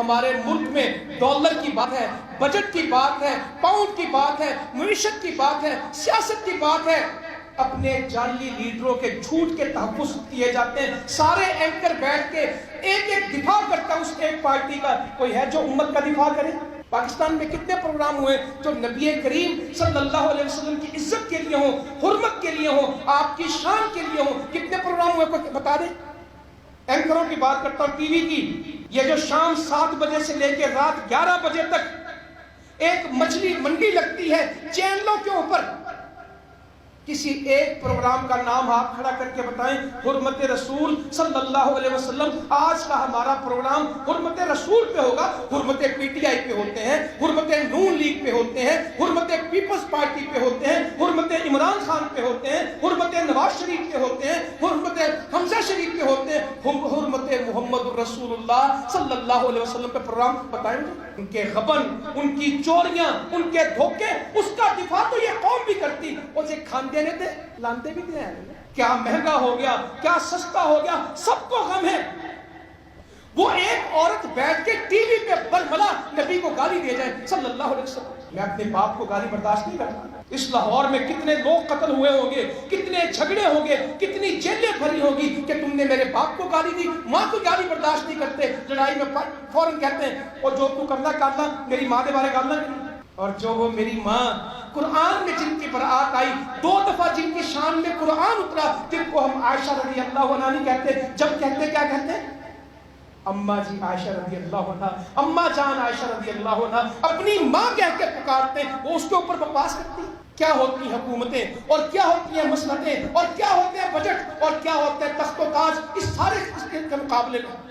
ہمارے ملک میں ڈالر کی بات ہے، بجٹ کی بات ہے، پاؤنڈ کی بات ہے، معیشت کی بات ہے، سیاست کی بات ہے، اپنے جعلی لیڈروں کے جھوٹ کے تحفظ کیے جاتے ہیں. سارے اینکر بیٹھ کے ایک ایک دفاع کرتا ہے اس ایک پارٹی کا. کوئی ہے جو امت کا دفاع کرے؟ پاکستان میں کتنے پروگرام ہوئے جو نبی کریم صلی اللہ علیہ وسلم کی عزت کے لیے ہوں، حرمت کے لیے ہوں، آپ کی شان کے لیے ہوں؟ کتنے پروگرام ہوئے کوئی بتا دیں؟ اینکروں کی بات کرتا ہوں، ٹی وی کی. یہ جو شام 7 بجے سے لے کے رات 11 بجے تک ایک مچھلی منڈی لگتی ہے چینلوں کے اوپر، کسی ایک پروگرام کا نام آپ کھڑا کر کے بتائیں حرمت رسول صلی اللہ علیہ وسلم. آج کا ہمارا پروگرام حرمت رسول پہ ہوگا. حرمت پی ٹی آئی پہ ہوتے ہیں، حرمت نون لیگ پہ ہوتے ہیں، حرمت پیپلز پارٹی پہ ہوتے ہیں، حرمت عمران خان پہ ہوتے ہیں، حرمت نواز شریف پہ ہوتے ہیں، حرمت حمزہ شریف پہ ہوتے ہیں. حرمت محمد رسول اللہ صلی اللہ علیہ وسلم پہ پروگرام بتائیں گے؟ ان کے غبن، ان کی چوریاں، ان کے دھوکے، اس کا دفاع تو یہ قوم بھی کرتی. اسے کھان دینے تھے، لانتے بھی تھے. کیا مہنگا ہو گیا، کیا سستا ہو گیا، سب کو غم ہے. وہ ایک عورت بیٹھ کے ٹی وی پہ برملا نبی کو گالی دے جائے صلی اللہ علیہ وسلم. میں اپنے باپ کو گالی برداشت نہیں کرتا. اس لاہور میں کتنے لوگ قتل ہوئے ہوں گے، کتنے جھگڑے ہوں گے، کتنی جیلیں بھری ہوگی کہ تم نے میرے باپ کو گالی دی. ماں کو گالی برداشت نہیں کرتے، لڑائی میں فوراً کہتے ہیں اور جو تو کرنا کرنا، میری ماں کے بارے گالنا نہیں. اور جو وہ میری ماں قرآن میں جن کی برآت آئی، 2 دفعہ جن کی شان میں قرآن اترا، جن کو ہم عائشہ رضی اللہ عنہ نہیں کہتے، جب کہتے کیا کہتے ہیں؟ اماں جی عائشہ رضی اللہ عنہ، اماں جان عائشہ رضی اللہ عنہ. اپنی ماں کہہ کے پکارتے ہیں، وہ اس کے اوپر بکواس کرتی. کیا ہوتی ہیں حکومتیں، اور کیا ہوتی ہیں مسلطیں، اور کیا ہوتے ہیں بجٹ، اور کیا ہوتے ہیں تخت و تاج، اس سارے کے مقابلے میں